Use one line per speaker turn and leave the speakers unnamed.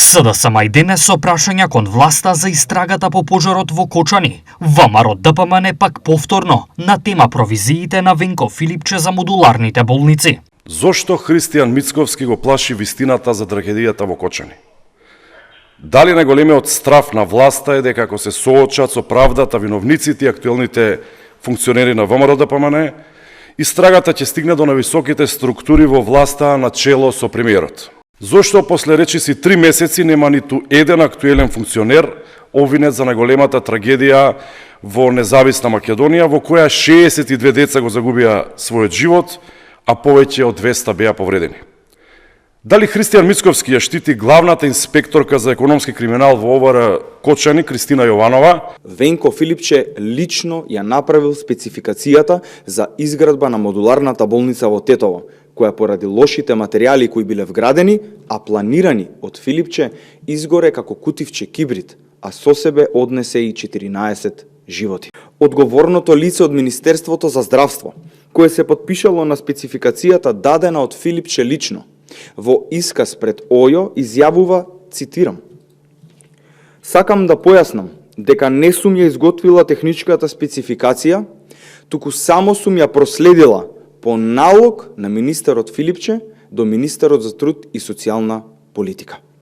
СДСМ и денес со прашања кон власта за истрагата по пожарот во Кочани. ВМРО ДПМН пак повторно на тема провизиите на Венко Филипче за модуларните болници.
Зошто Христијан Мицковски го плаши вистината за трагедијата во Кочани? Дали најголемиот страф на власта е дека ако се соочат со правдата виновниците и актуелните функционери на ВМРО ДПМН, истрагата ќе стигне до нависоките структури во власта на чело со премиерот? Зошто после речиси 3 месеци нема ниту еден актуелен функционер обвинет за најголемата трагедија во независна Македонија, во која 62 деца го загубија својот живот, а повеќе од 200 беа повредени? Дали Христијан Мицковски ја штити главната инспекторка за економски криминал во ОВР Кочани, Кристина Јованова?
Венко Филипче лично ја направил спецификацијата за изградба на модуларната болница во Тетово, која поради лошите материјали кои биле вградени, а планирани од Филипче, изгоре како кутивче кибрид, а со себе однесе и 14 животи. Одговорното лице од Министерството за здравство, кое се подпишало на спецификацијата дадена од Филипче лично, во исказ пред ОЈО изјавува, цитирам: "Сакам да појаснам дека не сум ја изготвила техничката спецификација, туку само сум ја проследила по налог на министерот Филипче до министерот за труд и социјална политика."